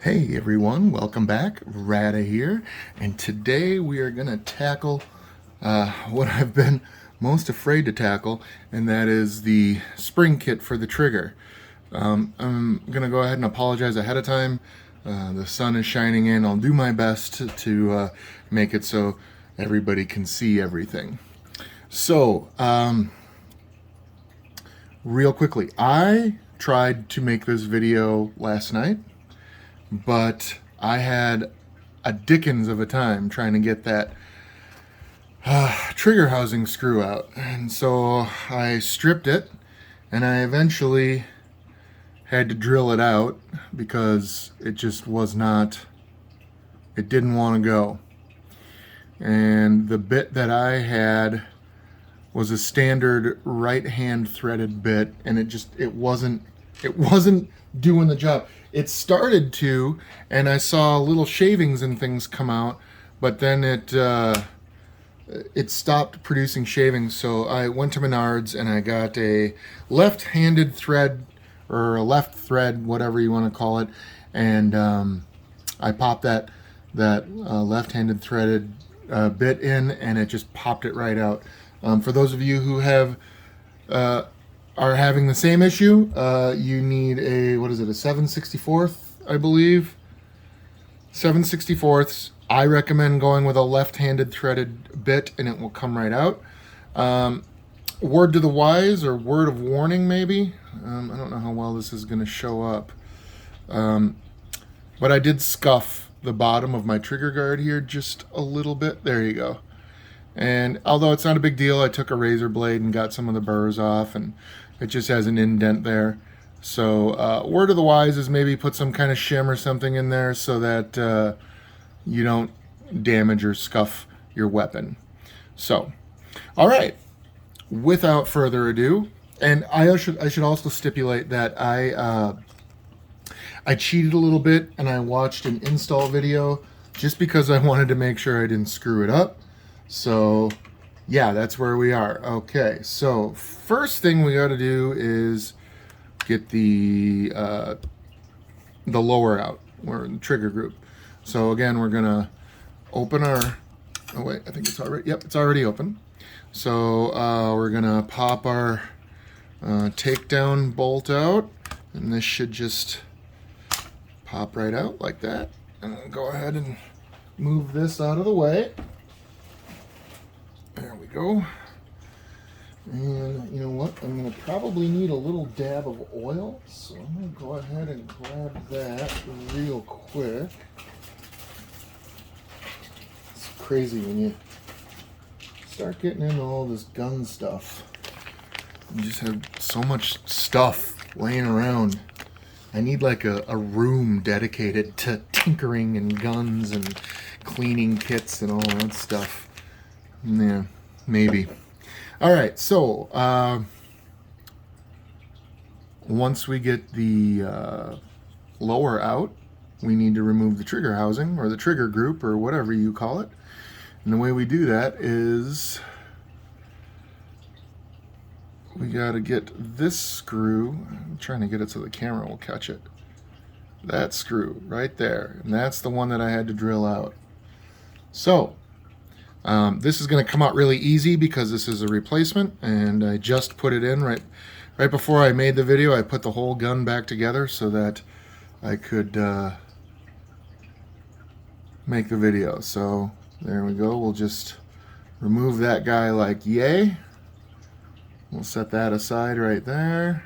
Hey everyone, welcome back. Rada here, and today we are going to tackle what I've been most afraid to tackle, and that is the spring kit for the trigger. I'm going to go ahead and apologize ahead of time. The sun is shining in. I'll do my best to make it so everybody can see everything. So, real quickly, I tried to make this video last night, but I had a dickens of a time trying to get that trigger housing screw out. And so I stripped it, and I eventually had to drill it out because it just was not, it didn't want to go. And the bit that I had was a standard right hand threaded bit, and it wasn't doing the job. It started to, and I saw little shavings and things come out, but then it stopped producing shavings. So I went to Menards and I got a left-handed thread, or a left thread, whatever you want to call it, and I popped that left-handed threaded bit in, and it just popped it right out. For those of you who are having the same issue, you need a, what is it, a 7/64th, I believe. 7/64ths. I recommend going with a left-handed threaded bit, and it will come right out. Word to the wise, or word of warning maybe. I don't know how well this is going to show up. But I did scuff the bottom of my trigger guard here just a little bit. There you go. And although it's not a big deal, I took a razor blade and got some of the burrs off, and it just has an indent there. So word of the wise is maybe put some kind of shim or something in there so that you don't damage or scuff your weapon. So, all right, without further ado, and I should also stipulate that I cheated a little bit, and I watched an install video just because I wanted to make sure I didn't screw it up. So yeah, that's where we are. Okay, so first thing we got to do is get the lower out, or the trigger group. So again, we're gonna open our, oh wait, I think it's already, yep, it's already open. So we're gonna pop our takedown bolt out, and this should just pop right out like that. And I'll go ahead and move this out of the way. There we go. And you know what? I'm going to probably need a little dab of oil, so I'm going to go ahead and grab that real quick. It's crazy when you start getting into all this gun stuff. You just have so much stuff laying around. I need like a room dedicated to tinkering and guns and cleaning kits and all that stuff. Yeah, maybe. All right, so once we get the lower out, we need to remove the trigger housing, or the trigger group, or whatever you call it. And the way we do that is we got to get this screw. I'm trying to get it so the camera will catch it. That screw right there, and that's the one that I had to drill out. So this is going to come out really easy because this is a replacement, and I just put it in right before I made the video. I put the whole gun back together so that I could make the video. So there we go. We'll just remove that guy like yay. We'll set that aside right there,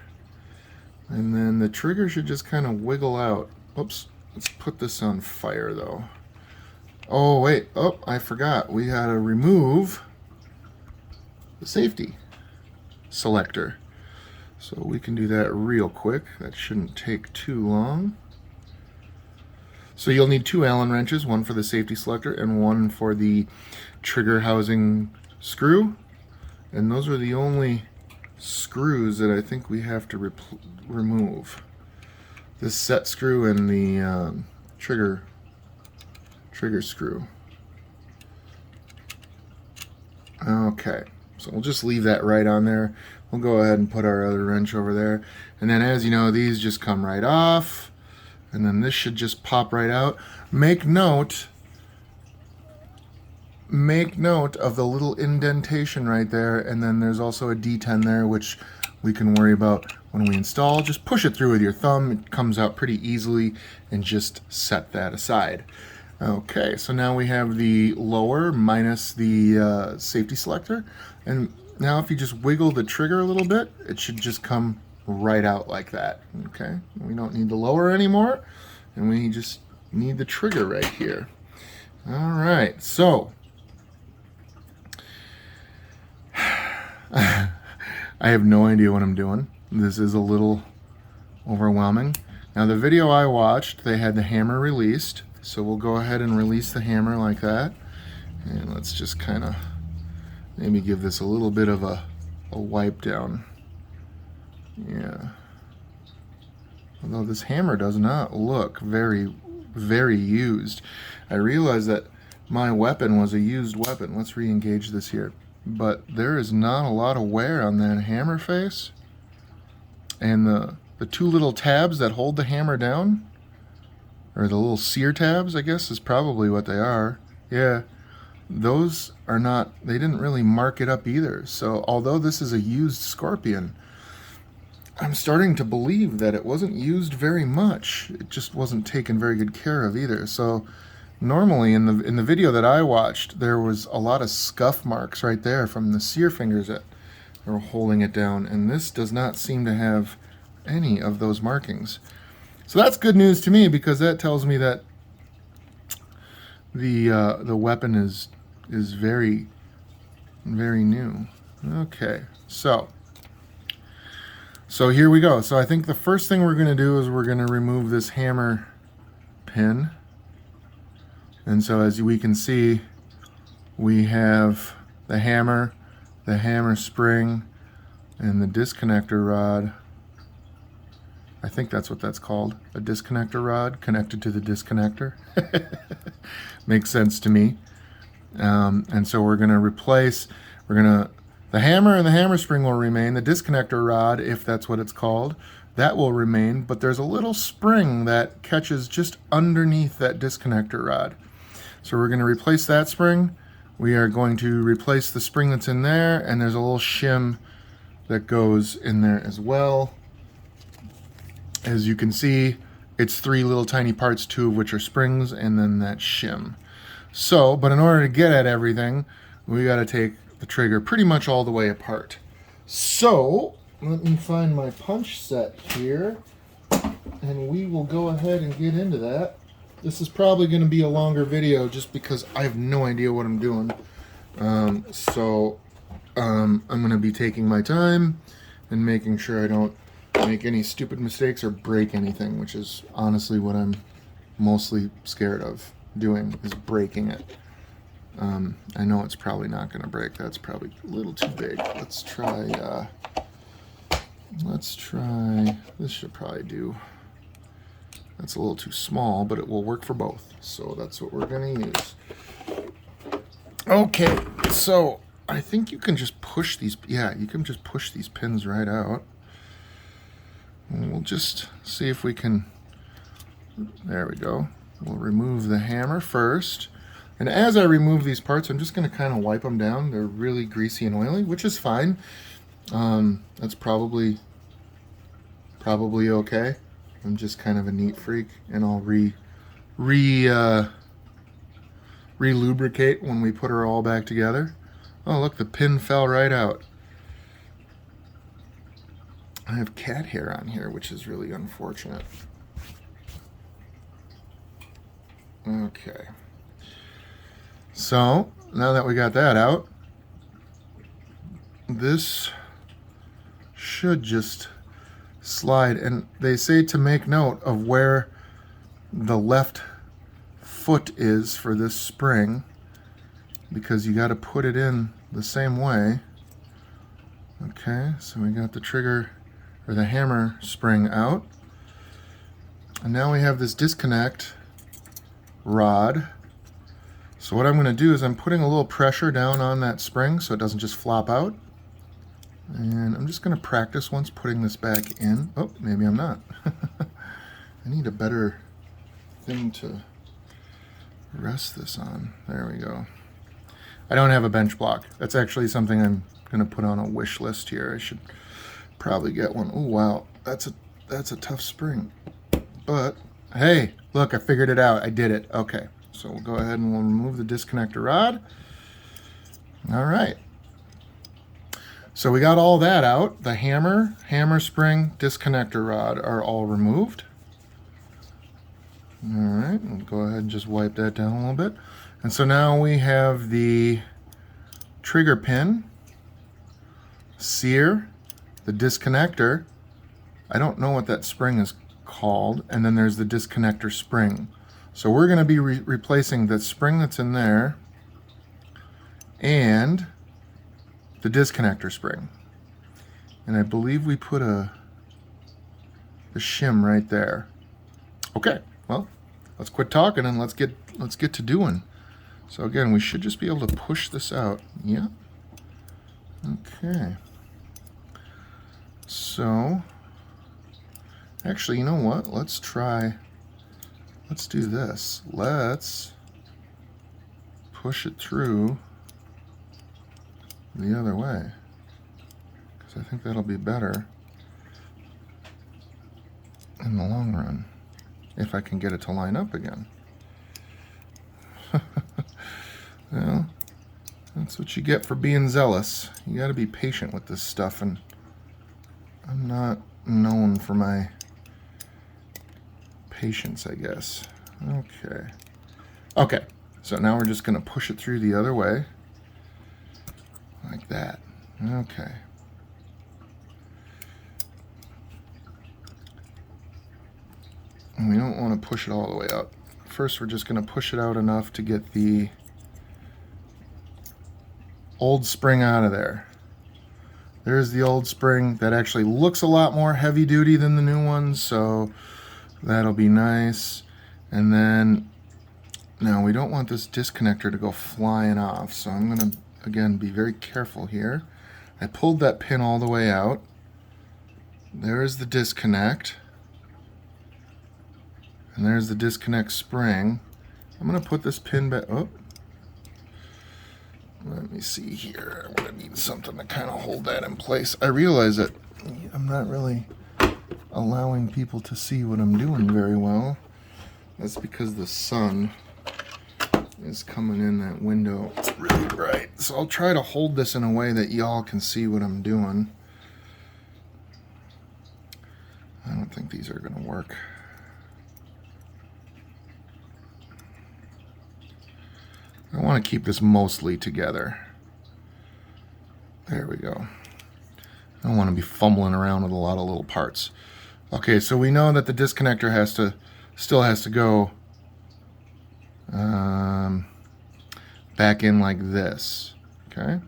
and then the trigger should just kind of wiggle out. Oops, let's put this on fire though. Oh wait, oh, I forgot. We had to remove the safety selector. So we can do that real quick. That shouldn't take too long. So you'll need 2 Allen wrenches, one for the safety selector and one for the trigger housing screw. And those are the only screws that I think we have to remove. This set screw and the trigger screw. Okay, so we'll just leave that right on there. We'll go ahead and put our other wrench over there, and then, as you know, these just come right off. and then this should just pop right out. Make note of the little indentation right there, and then there's also a D10 there, which we can worry about when we install. Just push it through with your thumb. It comes out pretty easily, and just set that aside. Okay, so now we have the lower minus the safety selector, and now if you just wiggle the trigger a little bit, it should just come right out like that. Okay, we don't need the lower anymore, and we just need the trigger right here. All right, so I have no idea what I'm doing. This is a little overwhelming. Now the video I watched, they had the hammer released, so we'll go ahead and release the hammer like that, and let's just kind of maybe give this a little bit of a wipe down. Yeah. Although this hammer does not look very, very used. I realize that my weapon was a used weapon. Let's re-engage this here. But there is not a lot of wear on that hammer face. And the two little tabs that hold the hammer down, or the little sear tabs, I guess is probably what they are. Yeah, those are not, they didn't really mark it up either. So although this is a used Scorpion, I'm starting to believe that it wasn't used very much. It just wasn't taken very good care of either. So normally in the video that I watched, there was a lot of scuff marks right there from the sear fingers that were holding it down, and this does not seem to have any of those markings. So that's good news to me, because that tells me that the weapon is very, very new. Okay, so here we go. So I think the first thing we're going to do is we're going to remove this hammer pin. And so as we can see, we have the hammer spring, and the disconnector rod. I think that's what that's called, a disconnector rod connected to the disconnector. Makes sense to me. And so we're going to replace, the hammer and the hammer spring will remain. The disconnector rod, if that's what it's called, that will remain, but there's a little spring that catches just underneath that disconnector rod. So we're going to replace that spring. We are going to replace the spring that's in there, and there's a little shim that goes in there as well. As you can see, it's 3 little tiny parts, 2 of which are springs, and then that shim. So, but in order to get at everything, we got to take the trigger pretty much all the way apart. So, let me find my punch set here, and we will go ahead and get into that. This is probably going to be a longer video just because I have no idea what I'm doing. I'm going to be taking my time and making sure I don't make any stupid mistakes or break anything, which is honestly what I'm mostly scared of doing, is breaking it. I know it's probably not going to break. That's probably a little too big. Let's try, this should probably do. That's a little too small, but it will work for both. So that's what we're going to use. Okay, so I think you can just push these, yeah, you can just push these pins right out. And we'll just see if we can, there we go. We'll remove the hammer first. And as I remove these parts, I'm just going to kind of wipe them down. They're really greasy and oily, which is fine. That's probably okay. I'm just kind of a neat freak, and I'll re-lubricate when we put her all back together. Oh, look, the pin fell right out. I have cat hair on here, which is really unfortunate. Okay. So, now that we got that out, this should just slide, and they say to make note of where the left foot is for this spring, because you got to put it in the same way. Okay, so we got the trigger, or the hammer spring out, and now we have this disconnect rod. So what I'm going to do is I'm putting a little pressure down on that spring so it doesn't just flop out. And I'm just going to practice once putting this back in. Oh, maybe I'm not. I need a better thing to rest this on. There we go. I don't have a bench block. That's actually something I'm going to put on a wish list here. I should probably get one. Oh wow, that's a tough spring. But hey, look, I figured it out. I did it. Okay, so we'll go ahead and we'll remove the disconnector rod. All right. So we got all that out. The hammer spring, disconnector rod are all removed. All right, we'll go ahead and just wipe that down a little bit. And so now we have the trigger pin, sear, the disconnector. I don't know what that spring is called. And then there's the disconnector spring. So we're going to be replacing the spring that's in there and the disconnector spring. And I believe we put a shim right there. Okay, well, let's quit talking and let's get to doing. So again, we should just be able to push this out. Yeah. Okay. So, actually, you know what? Let's do this. Let's push it through the other way, because I think that'll be better in the long run, if I can get it to line up again. Well, that's what you get for being zealous. You got to be patient with this stuff, and I'm not known for my patience, I guess. Okay, so now we're just going to push it through the other way, like that. Okay. And we don't want to push it all the way out. First, we're just going to push it out enough to get the old spring out of there. There's the old spring that actually looks a lot more heavy duty than the new one, so that'll be nice. And then now we don't want this disconnector to go flying off, so I'm going to again be very careful here. I pulled that pin all the way out. There's the disconnect, and there's the disconnect spring. I'm going to put this pin back. Oh, let me see here. I'm going to need something to kind of hold that in place. I realize that I'm not really allowing people to see what I'm doing very well. That's because the sun is coming in that window really bright. So I'll try to hold this in a way that y'all can see what I'm doing. I don't think these are going to work. I want to keep this mostly together. There we go. I don't want to be fumbling around with a lot of little parts. Okay, so we know that the disconnector still has to go back in like this. Okay,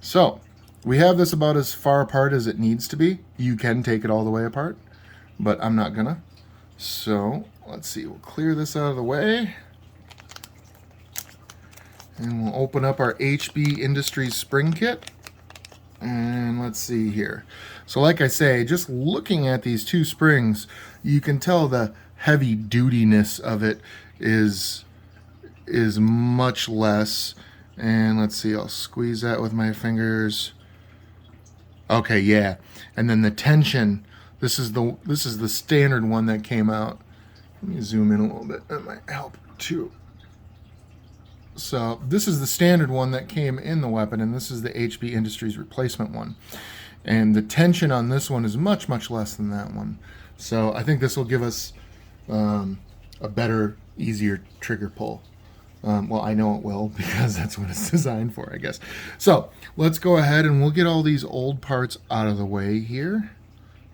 so we have this about as far apart as it needs to be. You can take it all the way apart, but I'm not gonna. So let's see, we'll clear this out of the way. And we'll open up our HB Indistries spring kit. And let's see here. So like I say, just looking at these two springs, you can tell the heavy dutiness of it is much less. And let's see, I'll squeeze that with my fingers. Okay, yeah. And then the tension, this is the standard one that came out. Let me zoom in a little bit. That might help too. So this is the standard one that came in the weapon, and this is the HB Industries replacement one. And the tension on this one is much, much less than that one. So I think this will give us a better, easier trigger pull. Well, I know it will, because that's what it's designed for, I guess. So let's go ahead and we'll get all these old parts out of the way here.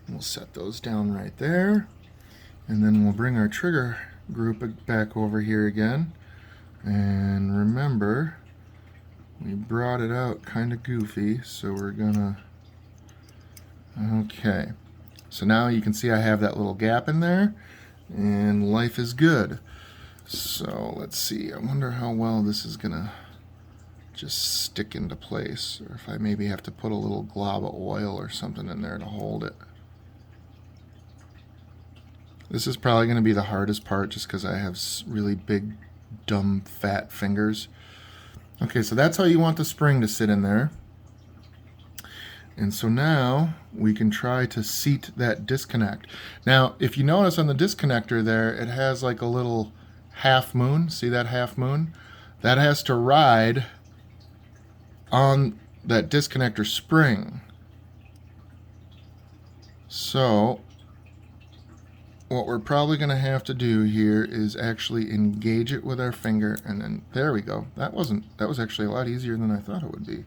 We'll set those down right there. And then we'll bring our trigger group back over here again. And remember, we brought it out kind of goofy, so we're gonna, okay. So now you can see I have that little gap in there, and life is good. So let's see, I wonder how well this is gonna just stick into place, or if I maybe have to put a little glob of oil or something in there to hold it. This is probably going to be the hardest part just because I have really big, dumb, fat fingers. Okay, so that's how you want the spring to sit in there. And so now we can try to seat that disconnect. Now, if you notice on the disconnector there, it has like a little half moon. See that half moon? That has to ride on that disconnector spring. So what we're probably going to have to do here is actually engage it with our finger, and then there we go. That was actually a lot easier than I thought it would be.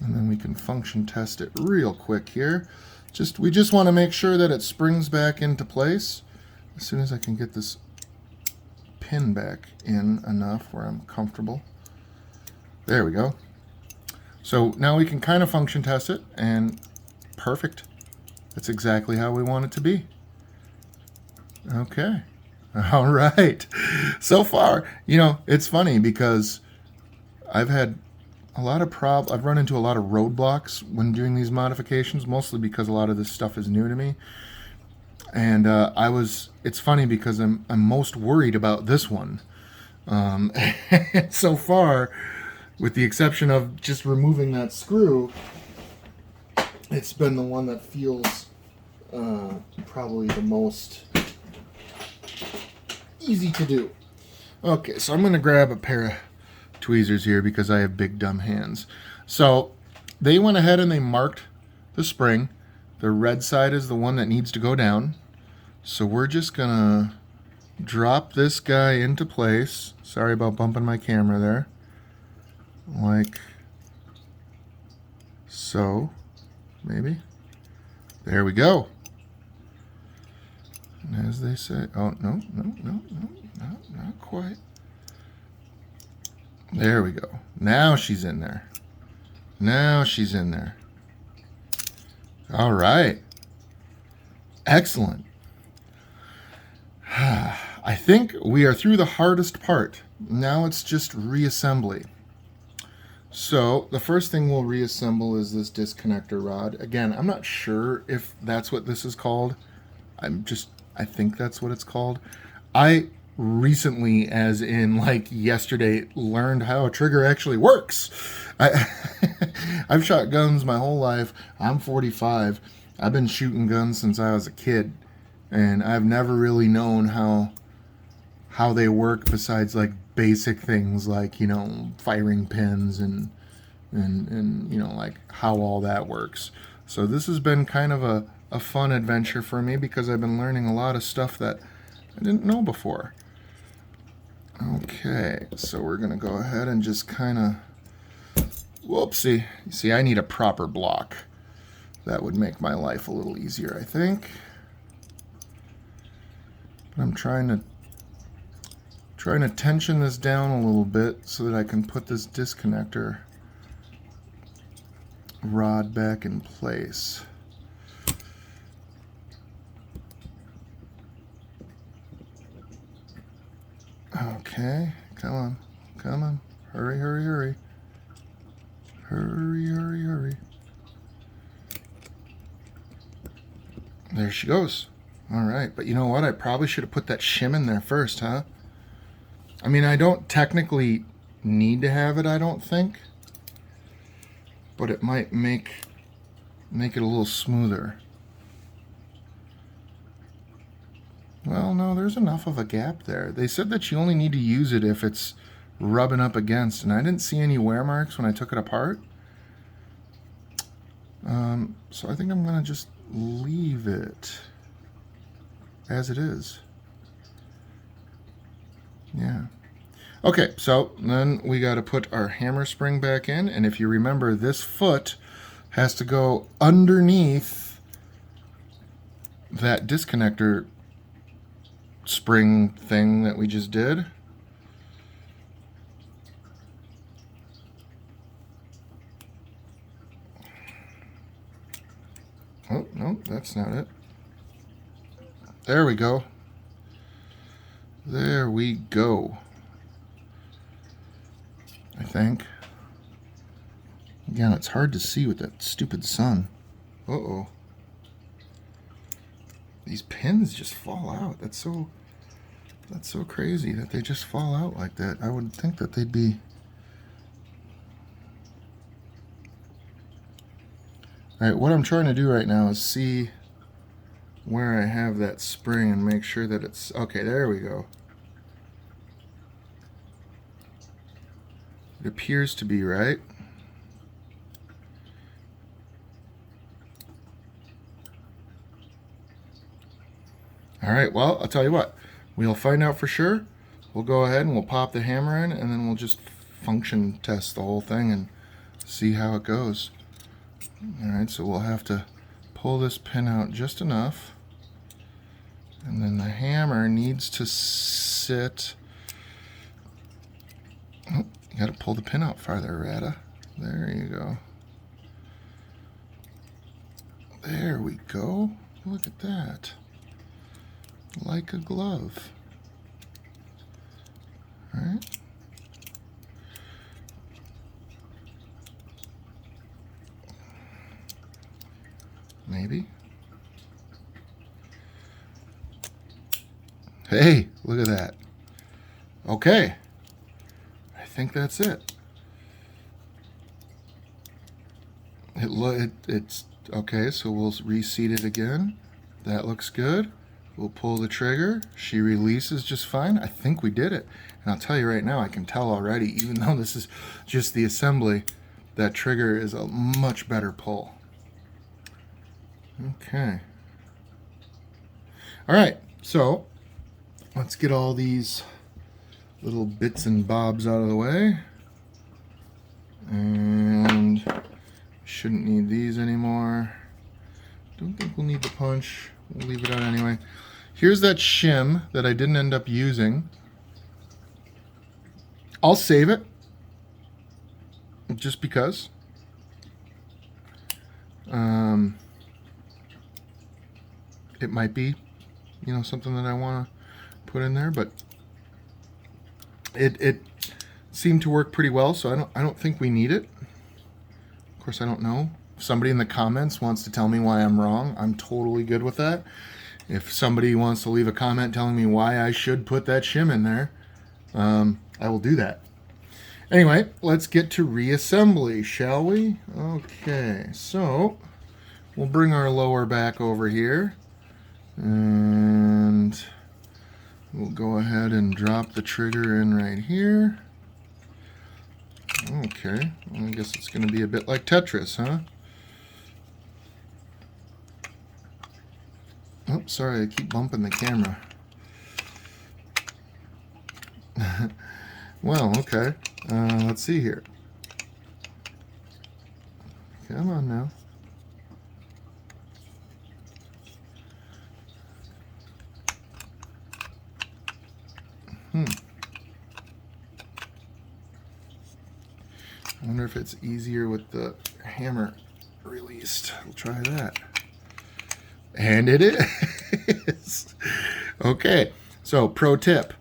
And then we can function test it real quick here. We just want to make sure that it springs back into place. As soon as I can get this pin back in enough where I'm comfortable. There we go. So now we can kind of function test it, and perfect. That's exactly how we want it to be. Okay. All right. So far, you know, it's funny because I've had a lot of I've run into a lot of roadblocks when doing these modifications, mostly because a lot of this stuff is new to me. And it's funny because I'm most worried about this one. So far, with the exception of just removing that screw, it's been the one that feels probably the most easy to do. Okay, so I'm going to grab a pair of tweezers here because I have big dumb hands. So they went ahead and they marked the spring. The red side is the one that needs to go down. So we're just going to drop this guy into place. Sorry about bumping my camera there. Like so, maybe. There we go. And as they say, oh, no, not quite. There we go. Now she's in there. Now she's in there. All right. Excellent. I think we are through the hardest part. Now it's just reassembly. So the first thing we'll reassemble is this disconnector rod. Again, I'm not sure if that's what this is called. I think that's what it's called. I recently, as in like yesterday, learned how a trigger actually works. I've shot guns my whole life. I'm 45. I've been shooting guns since I was a kid, and I've never really known how they work besides like basic things like, you know, firing pins and you know, like how all that works. So this has been kind of a fun adventure for me because I've been learning a lot of stuff that I didn't know before. Okay, so we're gonna go ahead and just kind of, whoopsie. You see, I need a proper block. That would make my life a little easier, I think. But I'm trying to tension this down a little bit so that I can put this disconnector rod back in place. Okay, come on, come on, hurry, hurry, hurry. Hurry, hurry, hurry. There she goes. All right, but you know what? I probably should have put that shim in there first, huh? I mean, I don't technically need to have it, I don't think. But it might make it a little smoother. Well, no, there's enough of a gap there. They said that you only need to use it if it's rubbing up against, and I didn't see any wear marks when I took it apart. So I think I'm going to just leave it as it is. Yeah. Okay, so then we got to put our hammer spring back in, and if you remember, this foot has to go underneath that disconnector spring thing that we just did. Oh, no, that's not it. There we go. There we go. I think. Again, it's hard to see with that stupid sun. Uh-oh. these pins just fall out. That's so crazy that they just fall out like that. I would think that they'd be... Alright, what I'm trying to do right now is see where I have that spring and make sure that it's... Okay, there we go. It appears to be right. Alright, well, I'll tell you what. We'll find out for sure. We'll go ahead and we'll pop the hammer in, and then we'll just function test the whole thing and see how it goes. Alright, so we'll have to pull this pin out just enough. And then the hammer needs to sit... Oh, you gotta pull the pin out farther, Rada. There you go. There we go. Look at that. Like a glove. Alright. Maybe. Hey, look at that. Okay. I think that's it. It's okay, so we'll reseat it again. That looks good. We'll pull the trigger. She releases just fine. I think we did it. And I'll tell you right now, I can tell already, even though this is just the assembly, that trigger is a much better pull. Okay. Alright, so let's get all these little bits and bobs out of the way. And shouldn't need these anymore. Don't think we'll need the punch. We'll leave it out anyway. Here's that shim that I didn't end up using. I'll save it. Just because. It might be, you know, something that I want to put in there, but it seemed to work pretty well, so I don't think we need it. Of course, I don't know. If somebody in the comments wants to tell me why I'm wrong, I'm totally good with that. If somebody wants to leave a comment telling me why I should put that shim in there, I will do that. Anyway, let's get to reassembly, shall we? Okay, so we'll bring our lower back over here, and we'll go ahead and drop the trigger in right here. Okay, well, I guess it's going to be a bit like Tetris, huh? Oh, sorry, I keep bumping the camera. Well, okay. Let's see here. Come on now. I wonder if it's easier with the hammer released. We'll try that. And it is. Okay, so pro tip.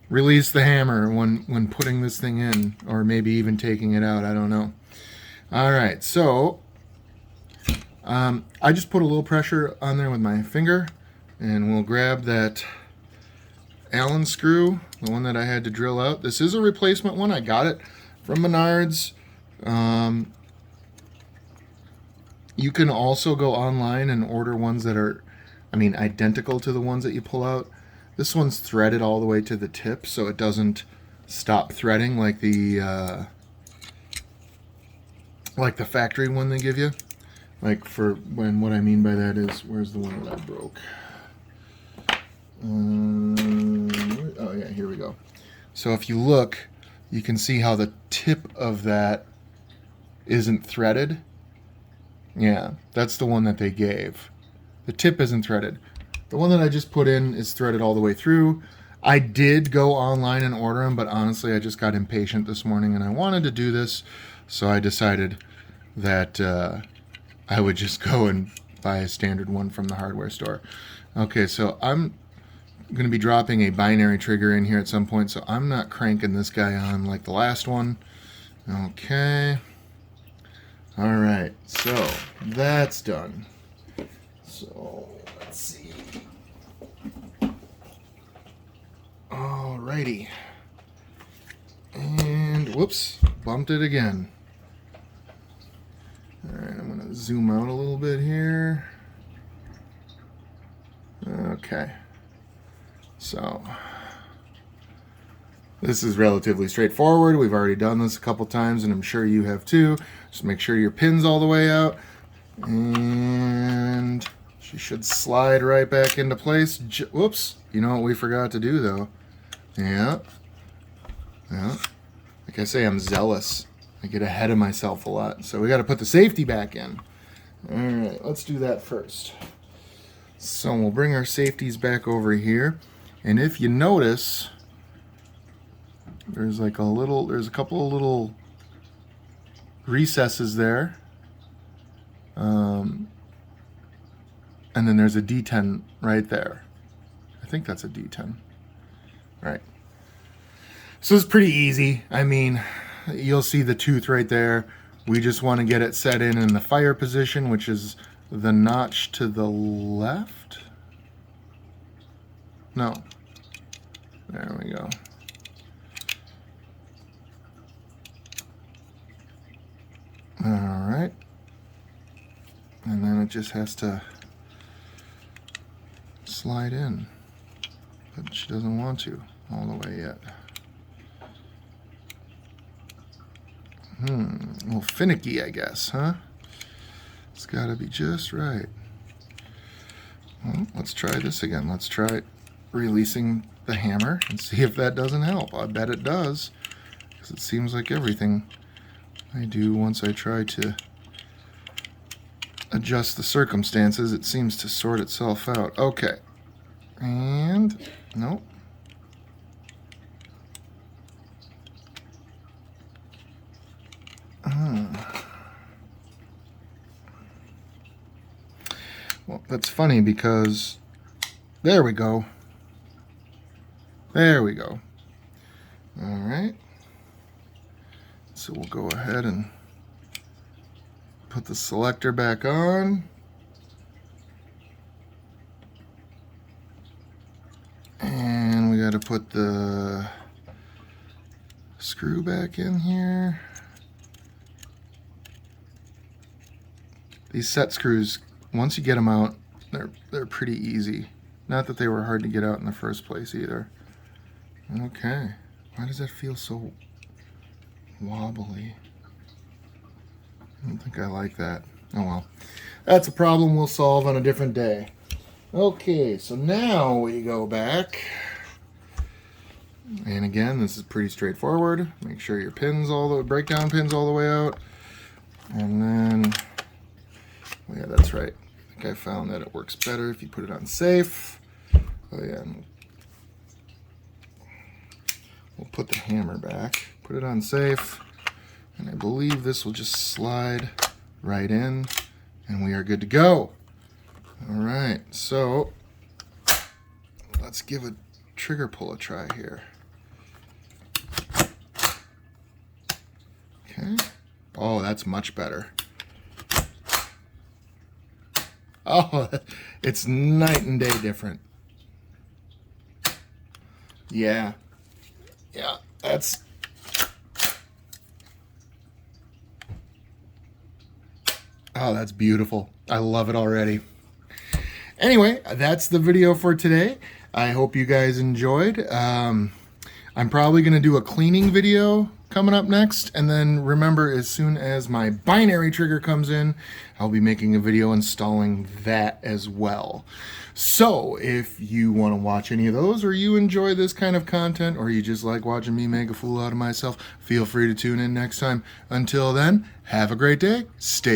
Release the hammer when putting this thing in, or maybe even taking it out, I don't know. Alright, so I just put a little pressure on there with my finger, and we'll grab that Allen screw, the one that I had to drill out. This is a replacement one. I got it from Menards. You can also go online and order ones that are, identical to the ones that you pull out. This one's threaded all the way to the tip, so it doesn't stop threading like the factory one they give you. Like for when, what I mean by that is, where's the one that I broke? Oh yeah, here we go. So if you look, you can see how the tip of that isn't threaded. Yeah, that's the one that they gave. The tip isn't threaded. The one that I just put in is threaded all the way through. I did go online and order them, but honestly, I just got impatient this morning and I wanted to do this, so I decided that I would just go and buy a standard one from the hardware store. Okay, so I'm going to be dropping a binary trigger in here at some point, so I'm not cranking this guy on like the last one. Okay. Alright, so that's done. So Let's see. Alrighty. And whoops, bumped it again. Alright, I'm going to zoom out a little bit here. Okay. So, this is relatively straightforward. We've already done this a couple times, and I'm sure you have too. Just make sure your pin's all the way out. And she should slide right back into place. Whoops. You know what we forgot to do, though? Yeah. Like I say, I'm zealous. I get ahead of myself a lot. So we got to put the safety back in. All right, let's do that first. So we'll bring our safeties back over here. And if you notice, there's a couple of little recesses there. And then there's a D10 right there. I think that's a D10. Right. So it's pretty easy. I mean, you'll see the tooth right there. We just want to get it set in the fire position, which is the notch to the left. No. There we go. All right. And then it just has to slide in. But she doesn't want to all the way yet. A little finicky, I guess, huh? It's got to be just right. Well, let's try this again. Let's try releasing the hammer and see if that doesn't help. I bet it does, because it seems like everything I do once I try to adjust the circumstances, it seems to sort itself out. Okay. And, nope. Well, that's funny because there we go. There we go. All right. So we'll go ahead and put the selector back on. And we got to put the screw back in here. These set screws, once you get them out, they're pretty easy. Not that they were hard to get out in the first place either. Okay. Why does that feel so wobbly? I don't think I like that. Oh well. That's a problem we'll solve on a different day. Okay, so now we go back. And again, this is pretty straightforward. Make sure your pins breakdown pins all the way out. And then, oh yeah, that's right. I think I found that it works better if you put it on safe. Oh yeah. We'll put the hammer back, put it on safe, and I believe this will just slide right in, and we are good to go. All right, so let's give a trigger pull a try here. Okay. Oh, that's much better. Oh, it's night and day different. Yeah. Yeah, that's... Oh, that's beautiful. I love it already. Anyway, that's the video for today. I hope you guys enjoyed. I'm probably going to do a cleaning video coming up next. And then remember, as soon as my binary trigger comes in, I'll be making a video installing that as well. So if you want to watch any of those, or you enjoy this kind of content, or you just like watching me make a fool out of myself, feel free to tune in next time. Until then, have a great day. Stay